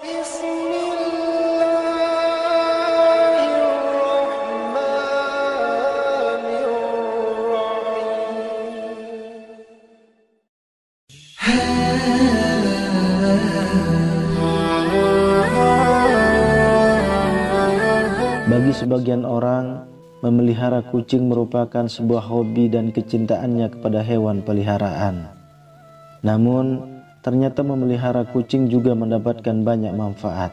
Bagi sebagian orang, memelihara kucing merupakan sebuah hobi dan kecintaannya kepada hewan peliharaan. Namun, ternyata memelihara kucing juga mendapatkan banyak manfaat.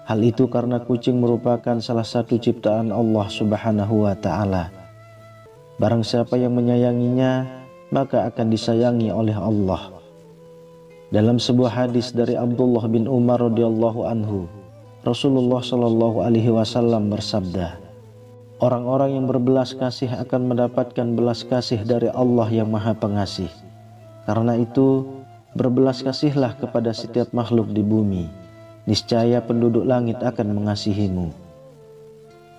Hal itu karena kucing merupakan salah satu ciptaan Allah Subhanahu wa Ta'ala. Barang siapa yang menyayanginya, maka akan disayangi oleh Allah. Dalam sebuah hadis dari Abdullah bin Umar radhiyallahu anhu, Rasulullah Shallallahu alaihi wasallam bersabda, orang-orang yang berbelas kasih akan mendapatkan belas kasih dari Allah yang Maha Pengasih. Karena itu, berbelas kasihlah kepada setiap makhluk di bumi. Niscaya penduduk langit akan mengasihimu.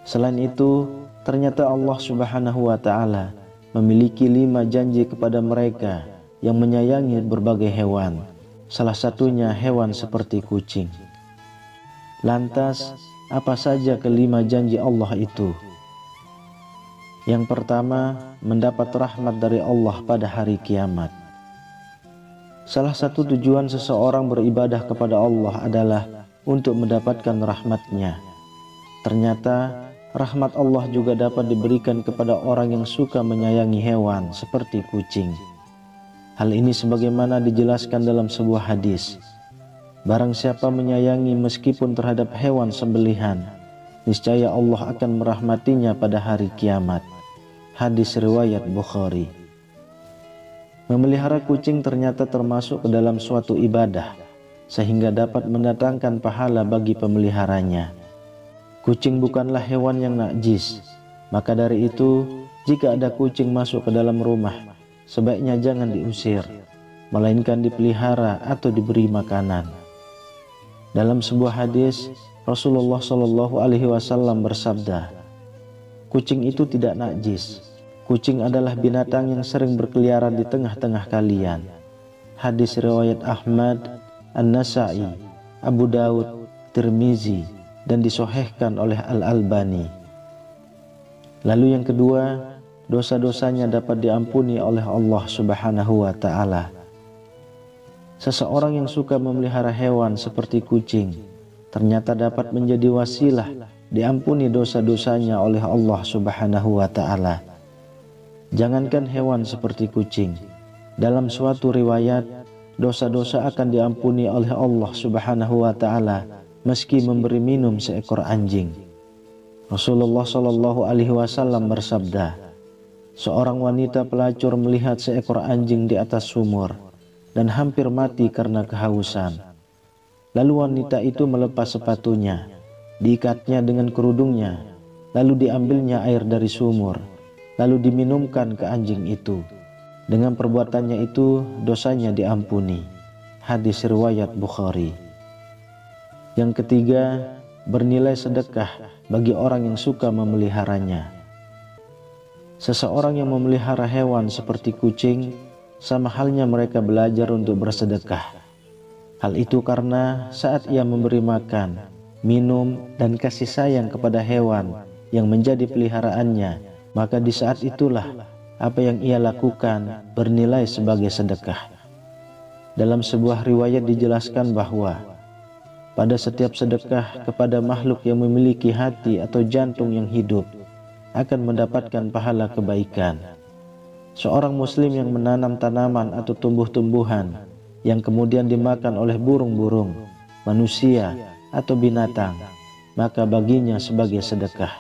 Selain itu, ternyata Allah Subhanahu wa Ta'ala memiliki 5 janji kepada mereka yang menyayangi berbagai hewan. Salah satunya hewan seperti kucing. Lantas, apa saja kelima janji Allah itu? Yang pertama, mendapat rahmat dari Allah pada hari kiamat. Salah satu tujuan seseorang beribadah kepada Allah adalah untuk mendapatkan rahmat-Nya. Ternyata, rahmat Allah juga dapat diberikan kepada orang yang suka menyayangi hewan seperti kucing. Hal ini sebagaimana dijelaskan dalam sebuah hadis. Barang siapa menyayangi meskipun terhadap hewan sembelihan, niscaya Allah akan merahmatinya pada hari kiamat. Hadis riwayat Bukhari. Memelihara kucing ternyata termasuk ke dalam suatu ibadah, sehingga dapat mendatangkan pahala bagi pemeliharanya. Kucing bukanlah hewan yang najis, maka dari itu, jika ada kucing masuk ke dalam rumah, sebaiknya jangan diusir, melainkan dipelihara atau diberi makanan. Dalam sebuah hadis, Rasulullah Shallallahu alaihi wasallam bersabda, kucing itu tidak najis. Kucing adalah binatang yang sering berkeliaran di tengah-tengah kalian. Hadis riwayat Ahmad, An-Nasa'i, Abu Daud, Tirmizi, dan disahihkan oleh Al-Albani. Lalu yang kedua, dosa-dosanya dapat diampuni oleh Allah Subhanahu wa Ta'ala. Seseorang yang suka memelihara hewan seperti kucing ternyata dapat menjadi wasilah diampuni dosa-dosanya oleh Allah Subhanahu wa Ta'ala. Jangankan hewan seperti kucing, dalam suatu riwayat, dosa-dosa akan diampuni oleh Allah Subhanahu wa Ta'ala meski memberi minum seekor anjing. Rasulullah Shallallahu alaihi wasallam bersabda, seorang wanita pelacur melihat seekor anjing di atas sumur dan hampir mati karena kehausan. Lalu wanita itu melepas sepatunya, diikatnya dengan kerudungnya, lalu diambilnya air dari sumur, lalu diminumkan ke anjing itu. Dengan perbuatannya itu, dosanya diampuni. Hadis riwayat Bukhari. Yang ketiga, bernilai sedekah bagi orang yang suka memeliharanya. Seseorang yang memelihara hewan seperti kucing, sama halnya mereka belajar untuk bersedekah. Hal itu karena saat ia memberi makan, minum, dan kasih sayang kepada hewan yang menjadi peliharaannya, maka di saat itulah apa yang ia lakukan bernilai sebagai sedekah. Dalam sebuah riwayat dijelaskan bahwa pada setiap sedekah kepada makhluk yang memiliki hati atau jantung yang hidup akan mendapatkan pahala kebaikan. Seorang muslim yang menanam tanaman atau tumbuh-tumbuhan yang kemudian dimakan oleh burung-burung, manusia, atau binatang, maka baginya sebagai sedekah.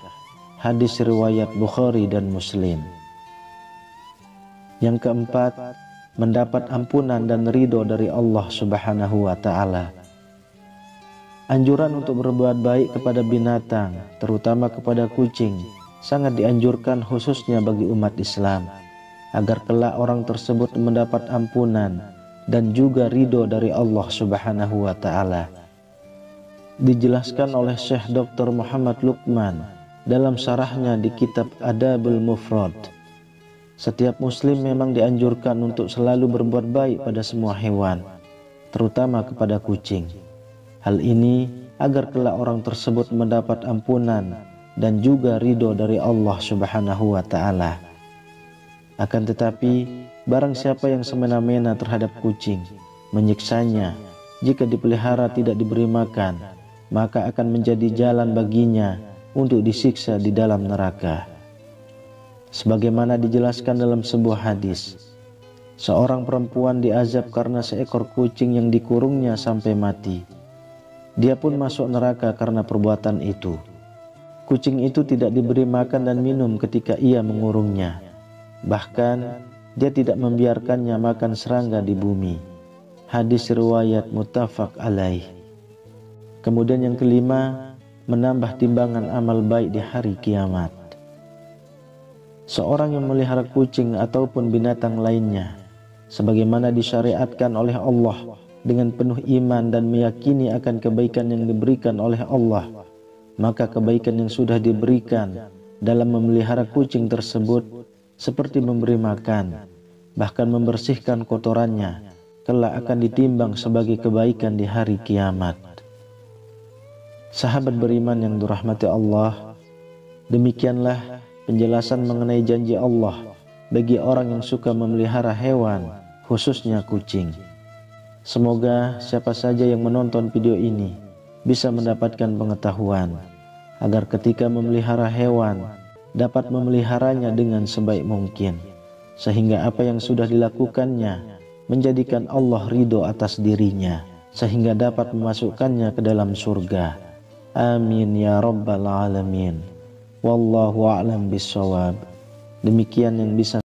Hadis riwayat Bukhari dan Muslim. Yang keempat, mendapat ampunan dan ridho dari Allah Subhanahu wa Ta'ala. Anjuran untuk berbuat baik kepada binatang, terutama kepada kucing, sangat dianjurkan khususnya bagi umat Islam, agar kelak orang tersebut mendapat ampunan dan juga ridho dari Allah Subhanahu wa Ta'ala. Dijelaskan oleh Syekh Dr. Muhammad Luqman dalam syarahnya di kitab Adabul Mufrad, setiap muslim memang dianjurkan untuk selalu berbuat baik pada semua hewan, terutama kepada kucing. Hal ini agar kelak orang tersebut mendapat ampunan dan juga ridho dari Allah Subhanahu wa Ta'ala. Akan tetapi, barang siapa yang semena-mena terhadap kucing, menyiksanya, jika dipelihara tidak diberi makan, maka akan menjadi jalan baginya untuk disiksa di dalam neraka. Sebagaimana dijelaskan dalam sebuah hadis, seorang perempuan diazab karena seekor kucing yang dikurungnya sampai mati. Dia pun masuk neraka karena perbuatan itu. Kucing itu tidak diberi makan dan minum ketika ia mengurungnya. Bahkan, dia tidak membiarkannya makan serangga di bumi. Hadis riwayat muttafaq alaih. Kemudian yang kelima, menambah timbangan amal baik di hari kiamat. Seorang yang memelihara kucing ataupun binatang lainnya, sebagaimana disyariatkan oleh Allah dengan penuh iman dan meyakini akan kebaikan yang diberikan oleh Allah, maka kebaikan yang sudah diberikan dalam memelihara kucing tersebut seperti memberi makan, bahkan membersihkan kotorannya, kelak akan ditimbang sebagai kebaikan di hari kiamat. Sahabat beriman yang dirahmati Allah, demikianlah penjelasan mengenai janji Allah bagi orang yang suka memelihara hewan, khususnya kucing. Semoga siapa saja yang menonton video ini bisa mendapatkan pengetahuan, agar ketika memelihara hewan dapat memeliharanya dengan sebaik mungkin, sehingga apa yang sudah dilakukannya menjadikan Allah ridho atas dirinya, sehingga dapat memasukkannya ke dalam surga. Amin ya rabbal alamin. Wallahu a'lam bishawab. Demikian yang bisa